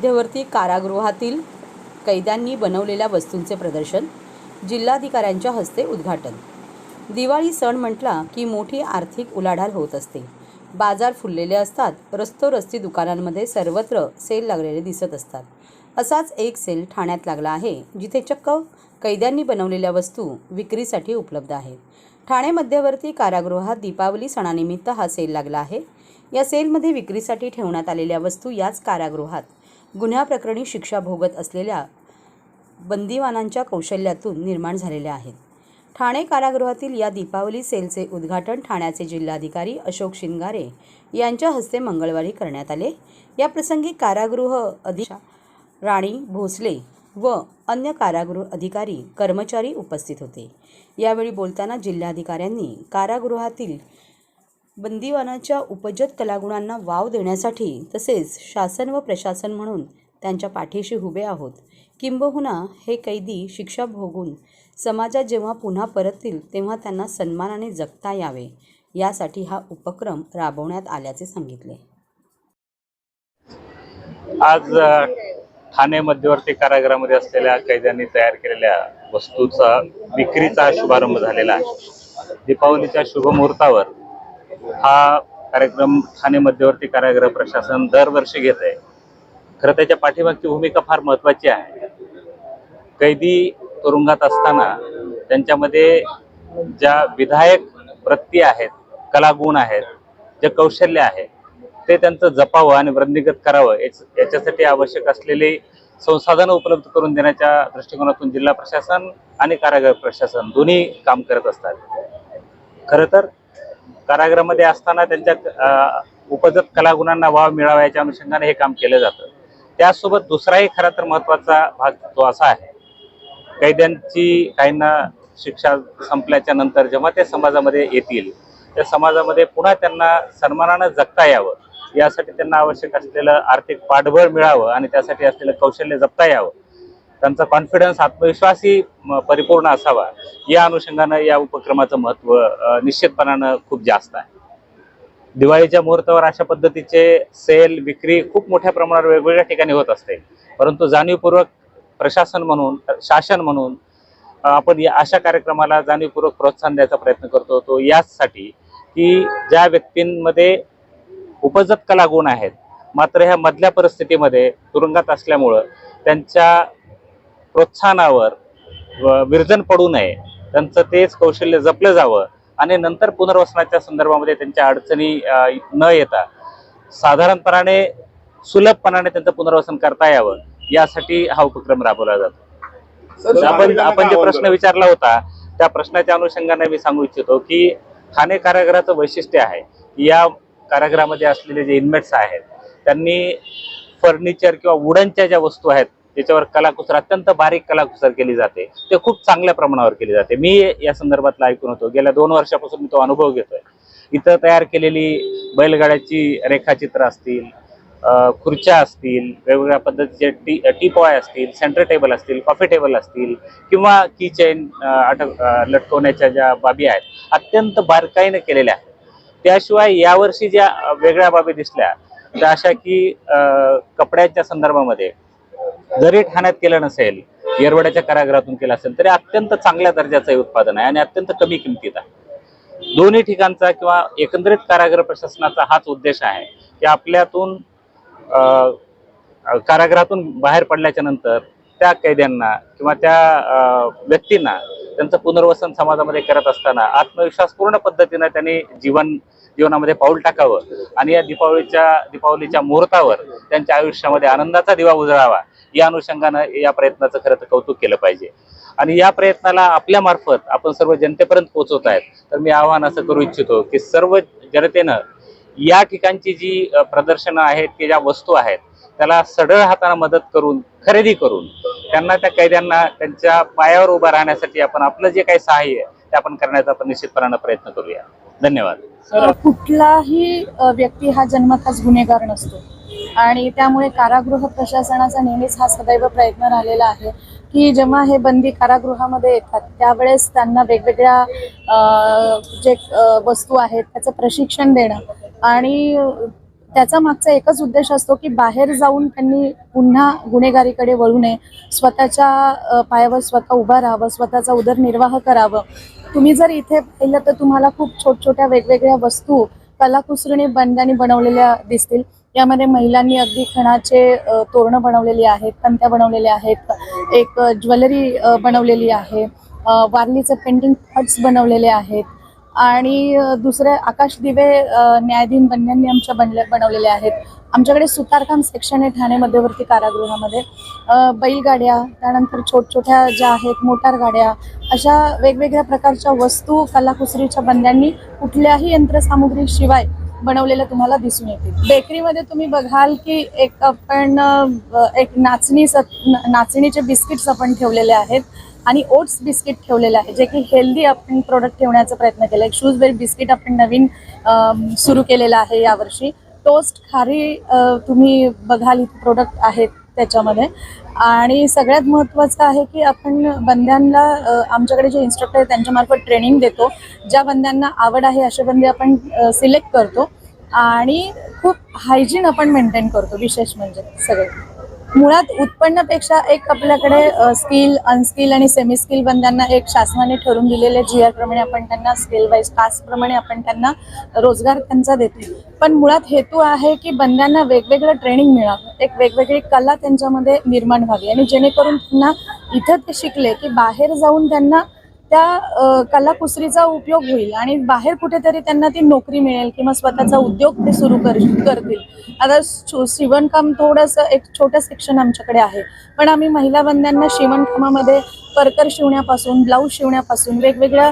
मध्यवर्ती कारागृहातील कैद्यांनी बनवलेल्या वस्तूंचे प्रदर्शन, जिल्हाधिकाऱ्यांच्या हस्ते उद्घाटन। दिवाळी सण म्हटला की मोठी आर्थिक उलाढाल होत असते। बाजार फुललेले असतात, रस्तोरस्ती दुकानांमध्ये सर्वत्र सेल लागलेले दिसत असतात। असाच एक सेल ठाण्यात लागला आहे, जिथे चक्क कैद्यांनी बनवलेल्या वस्तू विक्रीसाठी उपलब्ध आहेत। ठाणे मध्यवर्ती कारागृहात दीपावली सणानिमित्त हा सेल लागला आहे। या सेलमध्ये विक्रीसाठी ठेवण्यात आलेल्या वस्तू याच कारागृहात गुन्ह्याप्रकरणी शिक्षा भोगत असलेल्या बंदिवानांच्या कौशल्यातून निर्माण झालेल्या आहेत। ठाणे कारागृहातील या दीपावली सेलचे उद्घाटन ठाण्याचे जिल्हाधिकारी अशोक शिंगारे यांच्या हस्ते मंगळवारी करण्यात आले। या प्रसंगी कारागृह अधीक्षक राणी भोसले व अन्य कारागृह अधिकारी कर्मचारी उपस्थित होते। यावेळी बोलताना जिल्हाधिकाऱ्यांनी कारागृहातील बंदिवानाच्या उपजत कलागुणांना वाव देण्यासाठी तसेच शासन व प्रशासन म्हणून त्यांच्या पाठीशी उभे आहोत, किंबहुना हे कैदी शिक्षा भोगून समाजात जेव्हा पुन्हा परततील तेव्हा त्यांना सन्मानाने जगता यावे, यासाठी हा उपक्रम राबवण्यात आल्याचे सांगितले। आज ठाणे मध्यवर्ती कारागृहामध्ये असलेल्या कैद्यांनी तयार केलेल्या वस्तूचा विक्रीचा शुभारंभ झालेला आहे। दीपावलीच्या शुभमुहूर्तावर हा कार्यक्रम ठाणे मध्यवर्ती कारागृह प्रशासन दरवर्षी घेत आहे। खरं त्याच्या पाठीमागची भूमिका फार महत्त्वाची आहे। कैदी तुरुंगात असताना त्यांच्यामध्ये ज्या विधायक वृत्ती आहेत, कलागुण आहेत, जे कौशल्य आहे ते त्यांचं जपावं आणि वृद्धिंगत करावं, याच्यासाठी आवश्यक असलेली संसाधनं उपलब्ध करून देण्याच्या दृष्टिकोनातून जिल्हा प्रशासन आणि कारागृह प्रशासन दोन्ही काम करत असतात। खरं तर कारागृहामध्ये असताना त्यांच्या उपजत कलागुणांना वाव मिळावा याच्या अनुषंगाने हे काम केलं जातं। त्यासोबत दुसराही खरा तर महत्त्वाचा भाग तो असा आहे, कैद्यांची काहींना शिक्षा संपल्याच्या नंतर जेव्हा ते समाजामध्ये येतील, त्या समाजामध्ये पुन्हा त्यांना सन्मानानं जगता यावं, यासाठी त्यांना आवश्यक असलेलं आर्थिक पाठबळ मिळावं आणि त्यासाठी असलेलं कौशल्य जपता यावं, त्यांचा कॉन्फिडन्स, आत्मविश्वासही परिपूर्ण असावा, या अनुषंगानं या उपक्रमाचं महत्त्व निश्चितपणानं खूप जास्त आहे। दिवाळीच्या मुहूर्तावर अशा पद्धतीचे सेल विक्री खूप मोठ्या प्रमाणावर वेगवेगळ्या ठिकाणी होत असते, परंतु जाणीवपूर्वक प्रशासन म्हणून, शासन म्हणून आपण अशा कार्यक्रमाला जाणीवपूर्वक प्रोत्साहन द्यायचा प्रयत्न करतो। तो यासाठी की ज्या व्यक्तींमध्ये उपजत कलागुण आहेत, मात्र ह्या मधल्या परिस्थितीमध्ये तुरुंगात असल्यामुळं त्यांच्या प्रोत्साहनावर विरजन पडू नये, त्यांचं तेच कौशल्य जपलं जावं आणि नंतर पुनर्वसनाच्या संदर्भामध्ये त्यांच्या अडचणी न येता साधारणपणाने सुलभपणाने त्यांचं पुनर्वसन करता यावं, यासाठी हा उपक्रम राबवला जातो। आपण जे प्रश्न विचारला होता त्या प्रश्नाच्या अनुषंगाने मी सांगू इच्छितो की ठाणे कारागृहाचं वैशिष्ट्य आहे, या कारागृहामध्ये असलेले जे इनमेट्स आहेत त्यांनी फर्निचर किंवा वुडनच्या ज्या वस्तू आहेत त्याच्यावर कलाकुसर, अत्यंत बारीक कलाकुसर केली जाते, ते खूप चांगल्या प्रमाणावर केली जाते। मी या संदर्भातला ऐकून होतो, गेल्या 2 वर्षापासून मी तो अनुभव घेतोय। इथं तयार केलेली बैलगाड्याची रेखाचित्र असतील, खुर्च्या असतील, वेगवेगळ्या पद्धतीचे टीपॉय असतील, सेंटर टेबल असतील, कॉफी टेबल असतील किंवा की चेन लटकवण्याच्या ज्या बाबी आहेत, अत्यंत बारकाईने केलेल्या आहेत। त्याशिवाय यावर्षी ज्या वेगळ्या बाबी दिसल्या त्या अशा की कपड्यांच्या संदर्भामध्ये जरी ठाण्यात केलं नसेल, येरवड्याच्या कारागृहातून केलं असेल तरी अत्यंत चांगल्या दर्जाचं हे उत्पादन आहे आणि अत्यंत कमी किमतीत आहे। दोन्ही ठिकाणचा किंवा एकंदरीत कारागृह प्रशासनाचा हाच उद्देश आहे की आपल्यातून कारागृहातून बाहेर पडल्याच्या नंतर त्या कैद्यांना किंवा त्या व्यक्तींना त्यांचं पुनर्वसन समाजामध्ये करत असताना आत्मविश्वासपूर्ण पद्धतीने त्यांनी जीवनामध्ये पाऊल टाकावं आणि या दीपावलीच्या मुहूर्तावर त्यांच्या आयुष्यामध्ये आनंदाचा दिवा उजळावा, या अनुषंगानं या प्रयत्नाचं खरं तर कौतुक केलं पाहिजे। आणि या प्रयत्नाला आपल्या मार्फत आपण सर्व जनतेपर्यंत पोहोचवत आहेत, तर मी आवाहन असं करू इच्छितो की सर्व जनतेनं या ठिकाणची जी प्रदर्शनं आहेत की ज्या वस्तू आहेत त्याला सढळ हाताने मदत करून, खरेदी करून त्यांना, त्या कैद्यांना त्यांच्या पायावर उभं राहण्यासाठी आपण आपलं जे काही सहाय्य ते आपण करण्याचा आपण निश्चितपणाने प्रयत्न करूया। धन्यवाद। कुठलाही व्यक्ती हा जन्मतःच गुन्हेगार नसतो आणि त्यामुळे कारागृह प्रशासनाचा नेहमीच हा सदैव प्रयत्न राहिलेला आहे की जेव्हा हे बंदी कारागृहामध्ये येतात त्यावेळेस त्यांना वेगवेगळ्या जे वस्तू आहेत त्याचं प्रशिक्षण देणं आणि त्याचा मागचा एकच उद्देश असतो की बाहेर जाऊन त्यांनी पुन्हा गुन्हेगारीकडे वळू नये, स्वतःच्या पायावर स्वतः उभं राहावं, स्वतःचा उदरनिर्वाह करावं. तुम्ही जर इथे पाहिलं तर तुम्हाला खूप छोट्या वेगवेगळ्या वस्तू कलाकुसरीने बंदांनी बनवलेल्या दिसतील. यामध्ये महिलांनी अगदी खणाचे तोरणं बनवलेली आहेत, पंत्या बनवलेल्या आहेत, एक ज्वेलरी बनवलेली आहे, वारलीचे पेंटिंग पॉट्स बनवलेले आहेत आणि दुसरे आकाश दिवे न्यायाधीन बंध्यांनी आमच्या बनवलेले आहेत. आमच्याकडे सुतारकाम सेक्शन आहे ठाणे मध्यवर्ती कारागृहामध्ये. बैलगाड्या, त्यानंतर छोट्या ज्या आहेत मोटार गाड्या, अशा वेगवेगळ्या प्रकारच्या वस्तू कलाकुसरीच्या बंध्यांनी कुठल्याही यंत्रसामुग्रीशिवाय बनवलेलं तुम्हाला दिसून येतील. बेकरीमध्ये तुम्ही बघाल की एक नाचणीचे बिस्किट्स आपण ठेवलेले आहेत आणि ओट्स बिस्किट ठेवलेले आहे, जे की हेल्दी आपण प्रोडक्ट ठेवण्याचा प्रयत्न केला. एक शूजबेरी बिस्किट आपण नवीन सुरू केलेलं आहे यावर्षी. टोस्ट खारी तुम्ही बघाल इथे प्रोडक्ट आहेत त्याच्यामध्ये. आणि सगळ्यात महत्त्वाचं आहे की आपण बंद्यांना आमच्याकडे जे इन्स्ट्रक्टर आहेत त्यांच्यामार्फत ट्रेनिंग देतो. ज्या बंद्यांना आवड आहे असे बंदे आपण सिलेक्ट करतो आणि खूप हायजीन आपण मेंटेन करतो. विशेष म्हणजे सगळे मुळात उत्पन्नापेक्षा एक आपल्याकडे स्किल, अनस्किल आणि सेमी स्किल बंद्यांना एक शासनाने ठरवून दिलेले GR प्रमाणे आपण त्यांना स्किल वाईज टास्क प्रमाणे आपण त्यांना रोजगार त्यांचा देतो. पण मुळात हेतू आहे की बंद्यांना वेगवेगळं ट्रेनिंग मिळावं, एक वेगवेगळी कला त्यांच्यामध्ये निर्माण व्हावी आणि जेणेकरून त्यांना इथं ते शिकले की बाहेर जाऊन त्यांना त्या कलाकुसरीचा उपयोग होईल आणि बाहेर कुठेतरी त्यांना ती नोकरी मिळेल किंवा स्वतःचा उद्योग ते सुरू करतील. आता शिवणकाम थोडंसं एक छोटं सेक्शन आमच्याकडे आहे, पण आम्ही महिला बंद्यांना शिवणकामामध्ये परकर शिवण्यापासून, ब्लाऊज शिवण्यापासून, वेगवेगळ्या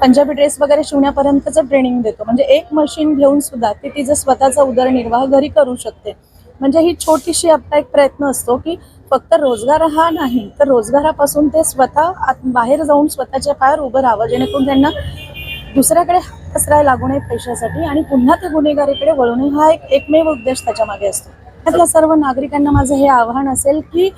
पंजाबी ड्रेस वगैरे शिवण्यापर्यंतचं ट्रेनिंग देतो. म्हणजे एक मशीन घेऊन सुद्धा ती तिचा स्वतःचा उदरनिर्वाह घरी करू शकते. म्हणजे ही छोटीशी आपला एक प्रयत्न असतो की फक्त रोजगार हा नाही तर रोजगारापासून ते स्वतः बाहेर जाऊन स्वतःच्या पायावर उभं राहावं, जेणेकरून त्यांना दुसऱ्याकडे पसरायला लागू नये पैशासाठी आणि पुन्हा ते गुन्हेगारीकडे वळू नये. हा एकमेव उद्देश त्याच्या मागे असतो. त्यातल्या सर्व नागरिकांना माझं हे आव्हान असेल की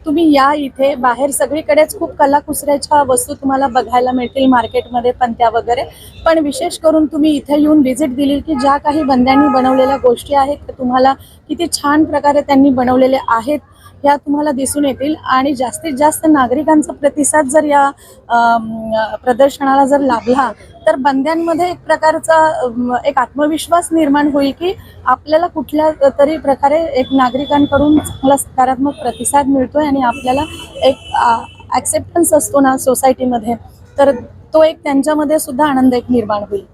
तुम्ही या इथे बाहेर सगळीकडेच खूप कलाकुसऱ्याच्या वस्तू तुम्हाला बघायला मिळतील मार्केटमध्ये, पंत्या वगैरे. पण विशेष करून तुम्ही इथे येऊन व्हिजिट दिली की ज्या काही बंद्यांनी बनवलेल्या गोष्टी आहेत त्या तुम्हाला किती छान प्रकारे त्यांनी बनवलेल्या आहेत ह्या तुम्हाला दिसून येतील. आणि जास्तीत जास्त नागरिकांचा प्रतिसाद जर या प्रदर्शनाला जर लाभला तर बंद्यांमध्ये एक प्रकारचा एक आत्मविश्वास निर्माण होईल की आपल्याला कुठल्या तरी प्रकारे एक नागरिकांकडून चांगला सकारात्मक प्रतिसाद मिळतोय आणि आपल्याला एक ॲक्सेप्टन्स असतो ना सोसायटीमध्ये, तर तो एक त्यांच्यामध्ये सुद्धा आनंद एक निर्माण होईल.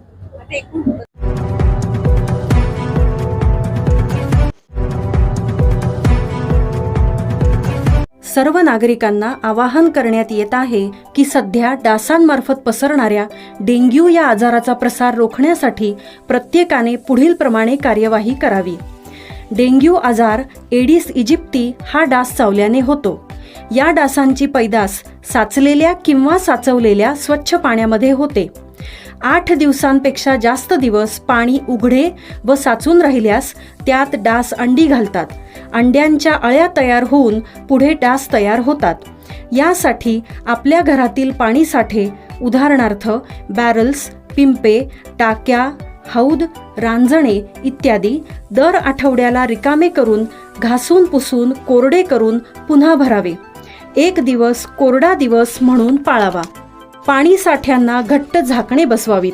सर्व नागरिकांना आवाहन करण्यात येत आहे की सध्या डासांमार्फत पसरणाऱ्या डेंग्यू या आजाराचा प्रसार रोखण्यासाठी प्रत्येकाने पुढील प्रमाणे कार्यवाही करावी. डेंग्यू आजार एडिस इजिप्ती हा डास चावल्याने होतो. या डासांची पैदास साचलेल्या किंवा साचवलेल्या स्वच्छ पाण्यामध्ये होते. 8 दिवसांपेक्षा जास्त दिवस पाणी उघडे व साचून राहिल्यास त्यात डास अंडी घालतात. अंड्यांच्या अळ्या तयार होऊन पुढे डास तयार होतात. यासाठी आपल्या घरातील पाणी साठे, उदाहरणार्थ बॅरल्स, पिंपे, टाक्या, हौद, रांजणे इत्यादी दर आठवड्याला रिकामे करून घासून पुसून कोरडे करून पुन्हा भरावे. 1 दिवस कोरडा दिवस म्हणून पाळावा. पाणी साठ्यांना घट्ट झाकणे बसवावीत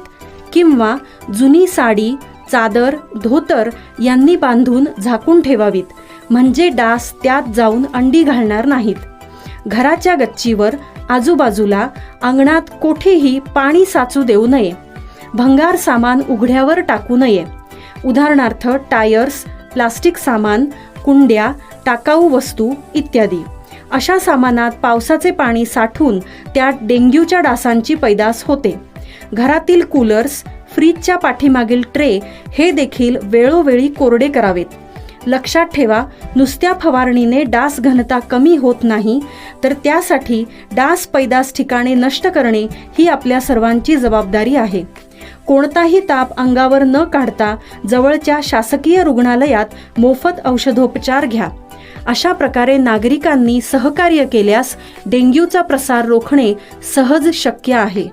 किंवा जुनी साडी, चादर, धोतर यांनी बांधून झाकून ठेवावीत, म्हणजे डास त्यात जाऊन अंडी घालणार नाहीत. घराच्या गच्चीवर, आजूबाजूला, अंगणात कोठेही पाणी साचू देऊ नये. भंगार सामान उघड्यावर टाकू नये. उदाहरणार्थ टायर्स, प्लास्टिक सामान, कुंड्या, टाकाऊ वस्तू इत्यादी. अशा सामानात पावसाचे पाणी साठून त्यात डेंग्यूच्या डासांची पैदास होते. घरातील कूलर्स, फ्रीजच्या पाठीमागील ट्रे हे देखील वेळोवेळी कोरडे करावेत. लक्षात ठेवा, नुसत्या फवारणीने डास घनता कमी होत नाही, तर त्यासाठी डास पैदास ठिकाणे नष्ट करणे ही आपल्या सर्वांची जबाबदारी आहे. कोणताही ताप अंगावर न काढता जवळच्या शासकीय रुग्णालयात मोफत औषधोपचार घ्या. अशा प्रकारे नागरिकांनी सहकार्य केल्यास डेंग्यूचा प्रसार रोखणे सहज शक्य आहे.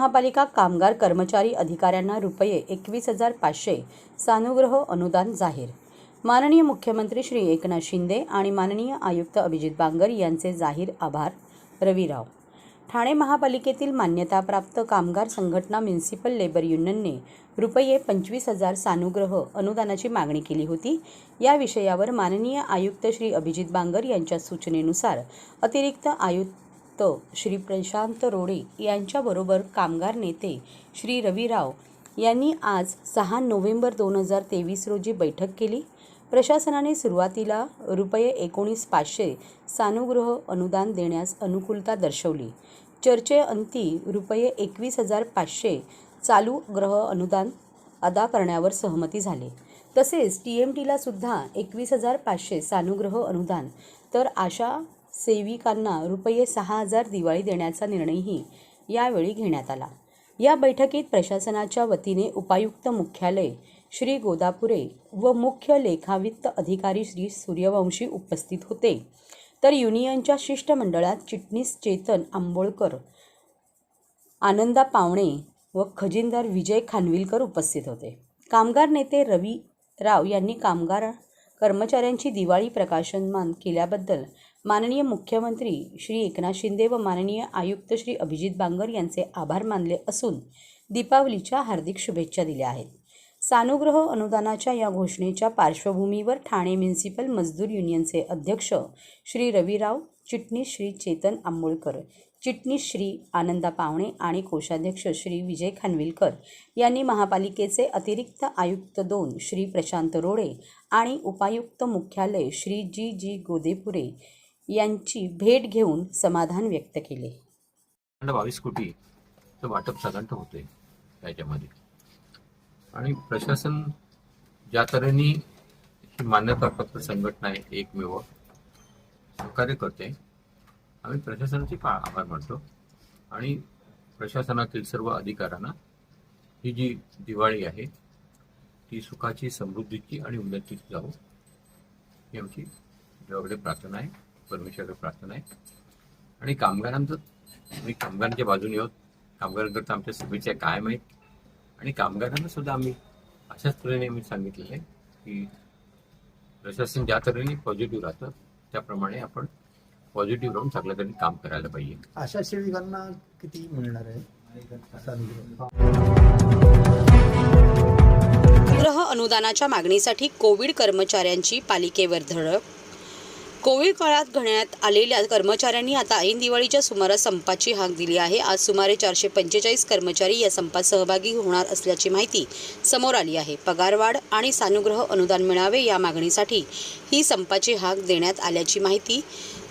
महापालिका कामगार कर्मचारी अधिकाऱ्यांना रुपये 21,500 सानुग्रह अनुदान जाहीर. माननीय मुख्यमंत्री श्री एकनाथ शिंदे आणि माननीय आयुक्त अभिजित बांगर यांचे जाहीर आभार. रविराव. ठाणे महापालिकेतील मान्यताप्राप्त कामगार संघटना म्युनिसिपल लेबर युनियनने रुपये 25,000 सानुग्रह अनुदानाची मागणी केली होती. या विषयावर माननीय आयुक्त श्री अभिजित बांगर यांच्या सूचनेनुसार अतिरिक्त आयुक्त श्री प्रशांत रोडे यांच्याबरोबर कामगार नेते श्री रविराव यांनी आज 6 नोव्हेंबर 2023 रोजी बैठक केली. प्रशासनाने सुरुवातीला रुपये 19,500 सानुग्रह अनुदान देण्यास अनुकूलता दर्शवली. चर्चेअंती रुपये 21,500 चालू गृह अनुदान अदा करण्यावर सहमती झाली. तसेच TMTला सुद्धा 21,500 सानुग्रह अनुदान तर आशा सेविकांना रुपये 6,000 दिवाळी देण्याचा निर्णयही यावेळी घेण्यात आला. या बैठकीत प्रशासनाच्या वतीने उपायुक्त मुख्यालय श्री गोदापुरे व मुख्य लेखावित्त अधिकारी श्री सूर्यवंशी उपस्थित होते. तर युनियनच्या शिष्टमंडळात चिटणीस चेतन आंबोळकर, आनंदा पावणे व खजिनदार विजय खानविलकर उपस्थित होते. कामगार नेते रविराव यांनी कामगार कर्मचाऱ्यांची दिवाळी प्रकाशमान केल्याबद्दल माननीय मुख्यमंत्री श्री एकनाथ शिंदे व माननीय आयुक्त श्री अभिजित बांगर यांचे आभार मानले असून दीपावलीच्या हार्दिक शुभेच्छा दिल्या आहेत. सानुग्रह अनुदानाच्या या घोषणेच्या पार्श्वभूमीवर ठाणे म्युनिसिपल मजदूर युनियनचे अध्यक्ष श्री रविराव, चिटणीस श्री चेतन आंबोळकर, चिटणीस श्री आनंदा पावणे आणि कोषाध्यक्ष श्री विजय खानविलकर यांनी महापालिकेचे अतिरिक्त आयुक्त 2 श्री प्रशांत रोडे आणि उपायुक्त मुख्यालय श्री जी गोदेपुरे यांची भेट घेऊन समाधान व्यक्त केले. 22 कोटीचं वाटप साधारण होते त्याच्यामध्ये आणि प्रशासन ज्या तऱ्हेने ही मान्यताप्राप्त संघटना आहे एकमेव सहकार्य करते. आम्ही प्रशासनाचे आभार मानतो आणि प्रशासनातील सर्व अधिकाऱ्यांना ही जी दिवाळी आहे ती सुखाची, समृद्धीची आणि उन्नतीची जावो ही आमची देवाकडे प्रार्थना आहे, परमेश्वराकडे प्रार्थना आहे. आणि कामगारांच्या बाजूने आहोत. कामगारांकरता आमच्या शुभेच्छा कायम आहेत आणि कामगारांना सुद्धा आम्ही अशाच तऱ्हेने आम्ही सांगितलेलं आहे की प्रशासन ज्या तऱ्हेने पॉझिटिव्ह राहतं त्याप्रमाणे आपण पॉझिटिव्ह राहून चांगल्या तऱ्हेने काम करायला पाहिजे. अशा सेविकांना किती मिळणार आहे? गृह अनुदानाच्या मागणीसाठी कोविड कर्मचाऱ्यांची पालिकेवर धडक. कोविड काळात घेण्यात आलेल्या कर्मचाऱ्यांनी आता ऐन दिवाळीच्या सुमारास संपाची हाक दिली आहे. आज सुमारे 445 कर्मचारी या संपात सहभागी होणार असल्याची माहिती समोर आली आहे. पगारवाढ आणि सानुग्रह अनुदान मिळावे या मागणीसाठी ही संपाची हाक देण्यात आल्याची माहिती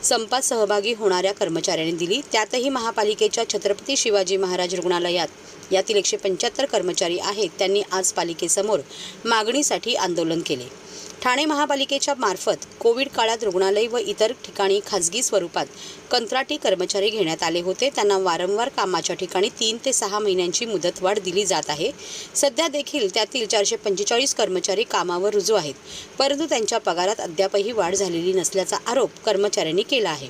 संपात सहभागी होणाऱ्या कर्मचाऱ्यांनी दिली. त्यातही महापालिकेच्या छत्रपती शिवाजी महाराज रुग्णालयात यातील 175 कर्मचारी आहेत. त्यांनी आज पालिकेसमोर मागणीसाठी आंदोलन केले. ठाणे महापालिकेच्या मार्फत कोविड काळात रुग्णालय व इतर ठिकाणी खाजगी स्वरूपात कंत्राटी कर्मचारी घेण्यात आले होते. त्यांना वारंवार कामाच्या ठिकाणी 3 ते 6 महिन्यांची मुदतवाढ दिली जात आहे. सध्या देखील त्यातील 445 कर्मचारी कामावर रुजू आहेत, परंतु त्यांच्या पगारात अद्यापही वाढ झालेली नसल्याचा आरोप कर्मचाऱ्यांनी केला आहे.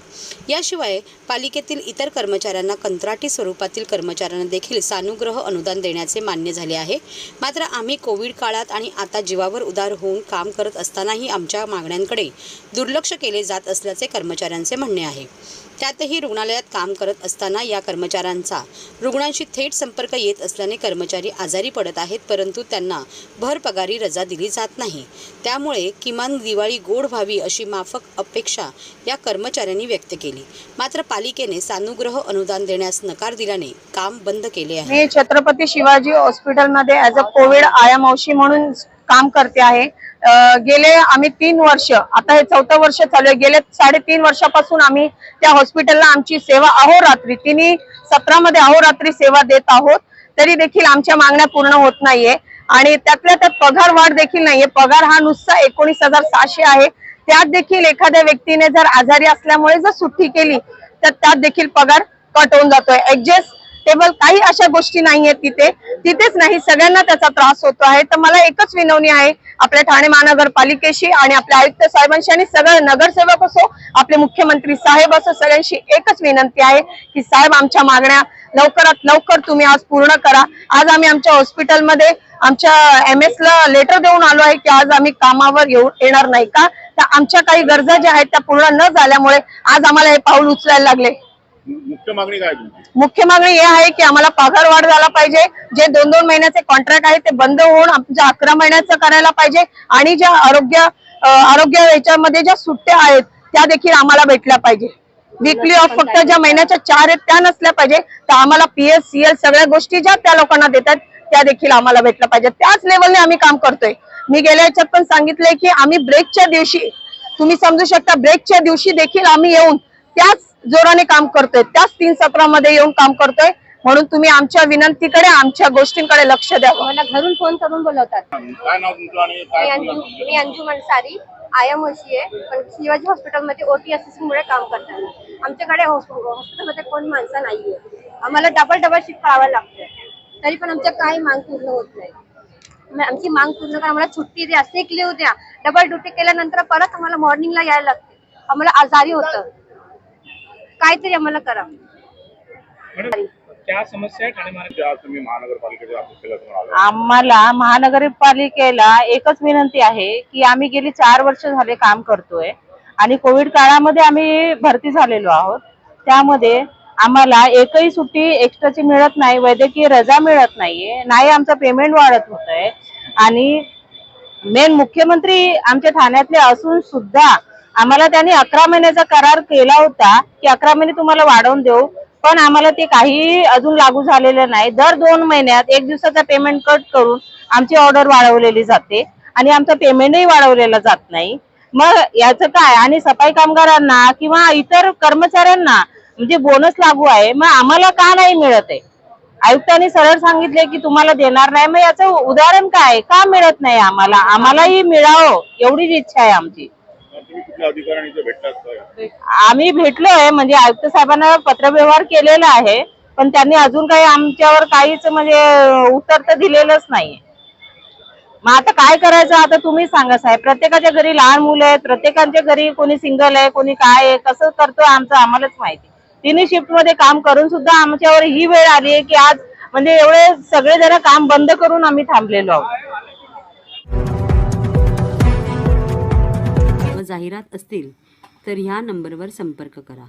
याशिवाय पालिकेतील इतर कर्मचाऱ्यांना कंत्राटी स्वरूपातील कर्मचाऱ्यांना देखील सानुग्रह अनुदान देण्याचे मान्य झाले आहे. मात्र आम्ही कोविड काळात आणि आता जीवावर उदार होऊन काम करत असतानाही आमच्या मागण्यांकडे दुर्लक्ष केले जात असल्याचे कर्मचाऱ्यांचे म्हणणे आहे. त्यातही रुग्णालयात काम करत असताना या कर्मचाऱ्यांचा रुग्णांशी थेट संपर्क येत असल्याने कर्मचारी आजारी पडत आहेत, परंतु त्यांना भर पगारी रजा दिली जात नाही. त्यामुळे किमान दिवाळी गोड व्हावी अशी माफक अपेक्षा या कर्मचाऱ्यांनी व्यक्त केली. मात्र पालिकेने सानुग्रह अनुदान देण्यास नकार दिल्याने काम बंद केले आहे. मी छत्रपती शिवाजी हॉस्पिटलमध्ये ॲज अ कोविड आया मावशी म्हणून काम करते आहे. गेले आम्ही 3 वर्ष, आता हे 4थं वर्ष चालू आहे. गेले 3.5 वर्षापासून आम्ही त्या हॉस्पिटलला आमची सेवा अहोरात्री 3/17 मध्ये अहोरात्री सेवा देत आहोत. तरी देखील आमच्या मागण्या पूर्ण होत नाहीये आणि त्यातल्या त्यात पगार वाढ देखील नाहीये. पगार हा नुसता 19,700 आहे. त्यात देखील एखाद्या व्यक्तीने जर आजारी असल्यामुळे जर सुट्टी केली तर त्यात देखील पगार कट होऊन जातोय. ऍडजस्टेबल काही अशा गोष्टी नाहीये तिथेच नाही, सगळ्यांना त्याचा त्रास होतो आहे. तर मला एकच विनवणी आहे आपल्या ठाणे महानगरपालिकेशी आणि आपल्या आयुक्त साहेबांशी आणि सगळे नगरसेवक असो, आपले मुख्यमंत्री साहेब असो, सगळ्यांशी एकच विनंती आहे की साहेब आमच्या मागण्या लवकरात लवकर तुम्ही आज पूर्ण करा. आज आम्ही आमच्या हॉस्पिटलमध्ये आमच्या MS ला लेटर देऊन आलो आहे की आज आम्ही कामावर येणार नाही का, तर आमच्या काही गरजा ज्या आहेत त्या पूर्ण न झाल्यामुळे आज आम्हाला हे पाऊल उचलायला लागले. मुख्य मागणी काय तुमची? मुख्य मागणी ही आहे की आम्हाला पगार वाढ झाला पाहिजे. जे 2-2 महिन्याचे कॉन्ट्रॅक्ट आहे ते बंद होऊन आमच्या 11 महिन्याचं करायला पाहिजे. आणि ज्या आरोग्य याच्यामध्ये ज्या सुट्ट्या आहेत त्या देखील आम्हाला भेटल्या पाहिजे. वीकली ऑफ फक्त ज्या महिन्याच्या 4 आहेत त्या नसल्या पाहिजे, तर आम्हाला PS CL सगळ्या गोष्टी ज्या त्या लोकांना देतात त्या देखील आम्हाला भेटल्या पाहिजे. त्याच लेवलने आम्ही काम करतोय. मी गेल्या याच्यात पण सांगितलंय की आम्ही ब्रेकच्या दिवशी, तुम्ही समजू शकता, ब्रेकच्या दिवशी देखील आम्ही येऊन त्याच जोराने काम करतोय, त्याच 3 सत्रामध्ये येऊन काम करतोय. म्हणून तुम्ही आमच्या विनंतीकडे, आमच्या गोष्टींकडे लक्ष द्यावं. मला घरून फोन करून बोलवतात. काय नाव तुमचं आणि काय मी अंजुम अन्सारी आयएमओसी आहे, पण शिवाजी हॉस्पिटलमध्ये OT असिस्टंट मुळे काम करतात. आमच्याकडे हॉस्पिटलमध्ये कोण माणसं नाहीये. आम्हाला डबल शिफ्ट करावं लागतं, तरी पण आमच्या काही मांग पूर्ण होत नाही. आमची मांग पूर्ण करा, आम्हाला सुट्टी द्या, सिक लीव द्या. डबल ड्युटी केल्यानंतर परत आम्हाला मॉर्निंगला यायला लागते. आम्हाला आजारी होतं, काहीतरी आम्हाला करा. क्या समस्या ठाणे तुम्ही महानगरपालिकेच्या ऑफिसला आम्हाला महानगरपालिकेला एकच विनंती आहे की आम्ही गेली 4 वर्ष झाले काम करतोय आणि कोविड काळामध्ये आम्ही भरती झालेलो आहोत. त्यामध्ये आम्हाला एकही सुट्टी एक्स्ट्राची मिळत नाही, वैद्यकीय रजा मिळत नाहीये, नाही आमचं पेमेंट वाढत होत आहे. आणि मेन मुख्यमंत्री आमच्या ठाण्यातले असून सुद्धा आम्हाला त्यांनी 11 महिन्याचा करार केला होता की 11 महिने तुम्हाला वाढवून देऊ, पण आम्हाला ते काही अजून लागू झालेलं नाही. दर 2 महिन्यात 1 दिवसाचा पेमेंट कट करून आमची ऑर्डर वाढवलेली जाते आणि आमचं पेमेंटही वाढवलेलं जात नाही. मग याचं काय? आणि सफाई कामगारांना किंवा इतर कर्मचाऱ्यांना म्हणजे बोनस लागू आहे, मग आम्हाला का नाही मिळत आहे? आयुक्तांनी सरळ सांगितले की तुम्हाला देणार नाही. मग याचं उदाहरण काय? का मिळत नाही आम्हाला? आम्हालाही मिळावं एवढीच इच्छा आहे आमची. आम्ही भेटलोय, म्हणजे आयुक्त साहेबांना पत्रव्यवहार केलेला आहे, पण त्यांनी अजून काही आमच्यावर काहीच म्हणजे उत्तर तर दिलेलंच नाहीये. मग आता काय करायचं? आता तुम्ही सांगा साहेब. प्रत्येकाच्या घरी लहान मुलं आहेत, प्रत्येकाच्या घरी कोणी सिंगल आहे, कोणी काय आहे, कसं करतोय आमचं आम्हालाच माहिती. 3 शिफ्ट मध्ये काम करून सुद्धा आमच्यावर ही वेळ आली आहे की आज म्हणजे एवढे सगळेजण काम बंद करून आम्ही थांबलेलो आहोत. जाहिरात असतील तर ह्या नंबरवर संपर्क करा.